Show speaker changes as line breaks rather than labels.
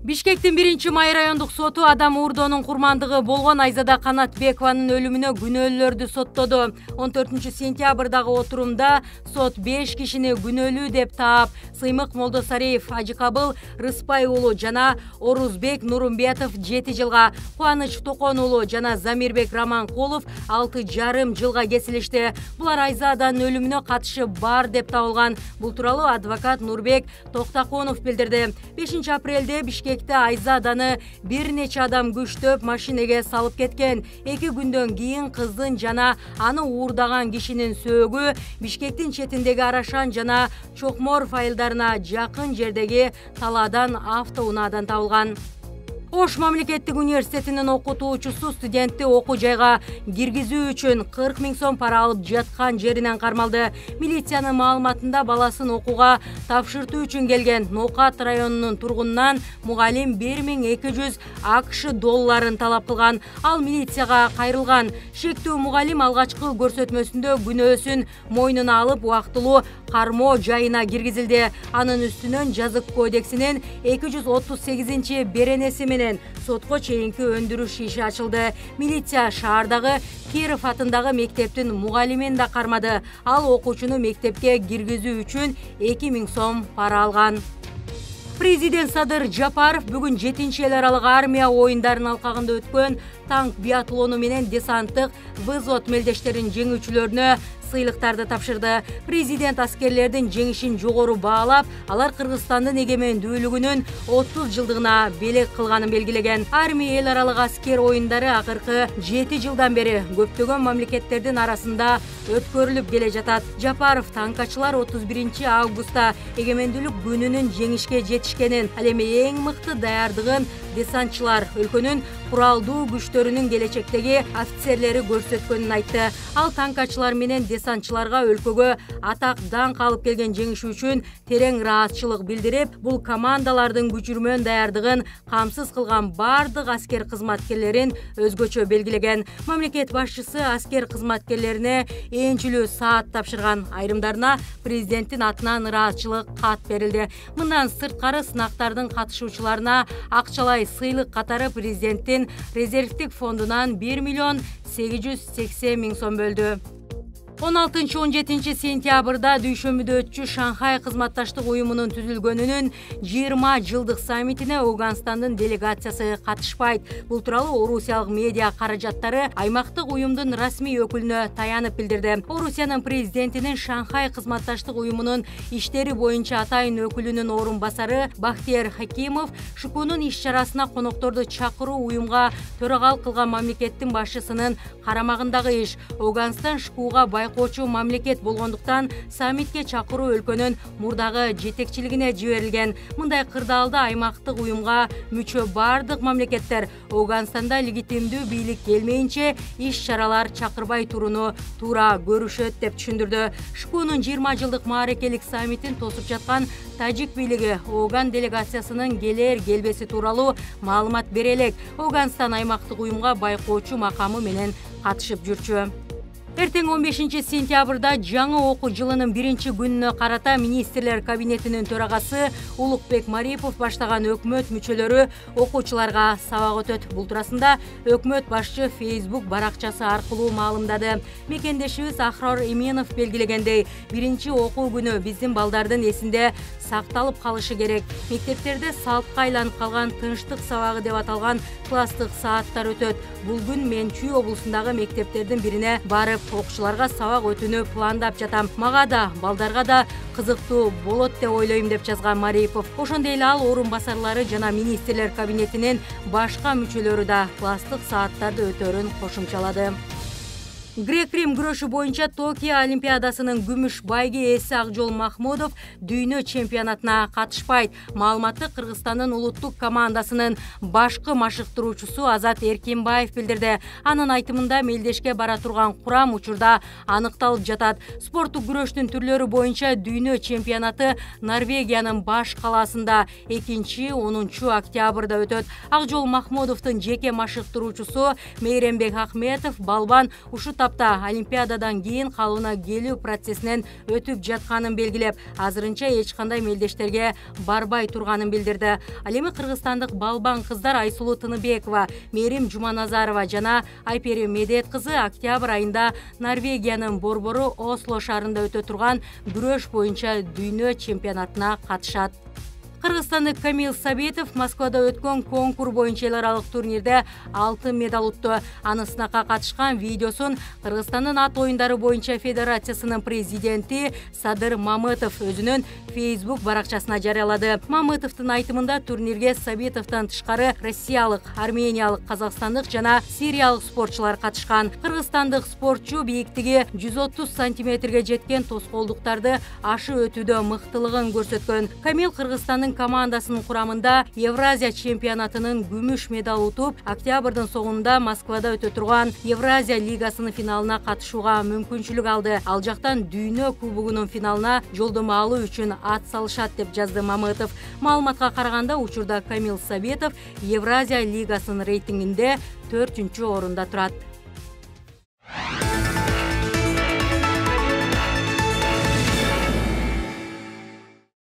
Бишкектин 1-май райондук соту адам уурдоонун курмандыгы болгон Айзада Канатбекованын өлүмүнө күнөөлүүлөрдү соттоду. 14-сентябрдагы отурумда сот 5 кишини күнөөлүү деп таап, Сыймык Молдосариев Ажыкабыл Рыспай уулу жана Орузбек Нурумбетов 7 жылга, Кубаныч Токон уулу жана Замирбек Раманкулов 6,5 жылга кесилишти. Булар Айзаданын өлүмүнө катышы бар деп табылган. Бул тууралуу адвокат Нурбек Токтаконов билдирди. 5 апрелде Бишкекте Айзаданы бир нече адам күчтөп машинеге салып кеткен. 2 күндөн кийин кыздын жана аны уурдаган кишинин сөөгү Бишкектин четиндеги Арашан жана Чокмор файлдарына жакын жердеги талаадан автоунаадан табылган. Ош мамлекеттик университетинин окутуучусу студентти окуу жайга киргизүү үчүн 40 000 сом пара алып жаткан жеринен кармалды. Милициянын маалыматында баласын окууга тапшыртуу үчүн келген Ноокат районунун тургунунан мугалим 1200 АКШ долларын талап кылган. Ал милицияга кайрылган. Шектүү мугалим алгачкы көрсөтмөсүндө күнөөсүн мойнуна алып убактылуу кармоо жайына киргизилди. Анын үстүнөн жазык кодексинин 238 беренеси менен сотко чейинки өндүрүш иши ачылды. Милиция шаардагы Киров атындагы мектептин мугалимин да кармады. Ал окуучуну мектепке киргизүү үчүн 2000 сом пара алган. Президент Садыр Жапаров бүгүн 7-чи эл аралык армия оюндарынын алкагында өткөн танк биатлону менен десанттык взвод мелдештеринин жеңүүчүлөрүнө сыйлыктарды тапшырды. Президент аскерлердин жеңишин жогору баалап, алар Кыргызстандын эгемендүүлүгүнүн 30 жылдыгына белек кылганын белгилеген. Армия эл аралык аскер оюндары акыркы 7 жылдан бери көптөгөн мамлекеттердин арасында өткөрүлүп келе жатат. Жапаров танкачылар 31 августта эгемендүүлүк күнүнүн жеңишке жетишкенин, ал эми эң мыкты даярдыгын десантчылар өлкөнүн куралдуу күчтөрүнүн келечектеги офицерлери көрсөткөнүн айтты. Ал танкачылар менен десантчыларга өлкөгө атак даңк алып келген жеңиши үчүн терең ыраазычылык билдирип, бул командалардын күчүрмөн даярдыгын камсыз кылган бардык аскер кызматкерлерин өзгөчө белгилеген. Мамлекет башчысы аскер кызматкерлерине энчилүү саат тапшырган. Айрымдарына президенттин атынан ыраазычылык кат берилди. Мындан сырткары сынактардын катышуучуларына акчалай сыйлык катары президенттин резервдик фондунан 1 880 000 сом бөлдү. 16-17 сентябрда дүйшөмбүдө өтчү Шанхай кызматташтык уюмунун түзүлгөнүнүн 20 жылдык саммитине Ауганстандын делегациясы катышпайт. Бул тууралуу Орусиялык медиа каражаттары аймактык уюмдун расмий өкүлүнө таянып билдирди. Орусиянын президентинин Шанхай кызматташтык уюмунун иштери боюнча атайын өкүлүнүн орун басары Бахтияр Хакимов ШКУнун иш-чарасына конокторду чакыруу уюмга төрагалык кылган мамлекеттин башчысынын карамагындагы иш. Ауганстан ШКУга байкоочу мамлекет болгондуктан саммитке чакыруу өлкөнүн мурдагы жетекчилигине жиберилген. Мындай кырдаалда аймактык уюмга мүчө бардык мамлекеттер Ауганстанда легитимдүү бийлик келмейинче иш-чаралар чакырбай турууну туура көрүшөт деп түшүндүрдү. ШКУнун 20 жылдык маарекелик саммитин тосуп жаткан тажик бийлиги Ауган делегациясынын келер келбеси тууралуу маалымат бере элек. Ауганстан аймактык уюмга байкоочу макамы менен катышып жүрчү. Эртең 15 сентябрда жаңы окуу жылынын 1-күнүнө карата министрлер кабинетинин төрагасы Улукбек Марипов баштаган өкмөт мүчөлөрү окуучуларга сабак өтөт. Бул туурасында өкмөт башчы Facebook баракчасы аркылуу маалымдады. Мекендешибиз Ахрор Именов белгилегендей, 1 окуу күнү биздин балдардын эсинде сакталып калышы керек. Мектептерде салтка айланып калган тынчтык сабагы деп аталган класстык сааттар өтөт. Бул күн мен Чүй облусундагы мектептердин бирине барып окуучуларга сабак өтүүнү пландап жатам. Мага да, балдарга да кызыктуу болот деп ойлойм деп жазган Марипов. Ошондой эле ал орун басарлары жана министрлер кабинетинин башка мүчөлөрү да класстык сааттарды өтөөрүн кошумчалады. Грек-Рим күрөшү боюнча Токио Олимпиадасынын күмүш байги ээси Акжол Махмудов дүйнө чемпионатына катышпайт. Маалыматты Кыргызстандын улуттук командасынын башкы машыктыруучусу Азат Эркинбаев билдирди. Анын айтымында мелдешке бара турган курам учурда аныкталып жатат. Спорттук күрөштүн түрлөрү боюнча дүйнө чемпионаты Норвегиянын баш калаасында 2-10 октябрда өтөт. Акжол Махмудовдун жеке машыктыруучусу Мейрембек Ахметов балбан ушу этапта Олимпиададан кийин калыбына келүү процессинен өтүп жатканын белгилеп, азырынча эч кандай мелдештерге барбай турганын билдирди. Ал эми кыргызстандык балбан кыздар Айсулуу Тыныбекова, Мерим Жуманазарова жана Айпери Медет кызы октябрь айында Норвегиянын борбору Осло шаарында өтө турган күрөш боюнча дүйнө чемпионатына катышат. Кыргызстандык Камил Сабитов Москвада өткөн конкурс боюнча эл аралык турнирде алтын медаль утту. Аны сынакка катышкан видеосун Кыргызстандын ат оюндары боюнча федерациясынын президенти Садыр Мамытов өзүнүн Facebook баракчасына жарыялады. Мамытовдун айтымында турнирге Сабитовдон тышкары россиялык, армениялык, казакстандык жана сириялык спортчулар катышкан. Кыргызстандык спортчу бийиктиги 130 сантиметрге жеткен тоскоолдуктарды ашып өтүүдө мыктылыгын көрсөткөн. Камил Кыргызстандын командасынын курамында Евразия чемпионатынын күмүш медаль утуп, октябрдын соңунда Москвада өтө турган Евразия лигасынын финалына катышууга мүмкүнчүлүк алды. Ал жактан дүйнө кубогунун финалына жолдомо алуу үчүн ат салышат деп жазды Мамытов. Маалыматка караганда, учурда Камил Сабитов Евразия лигасынын рейтингинде 4-орунда турат.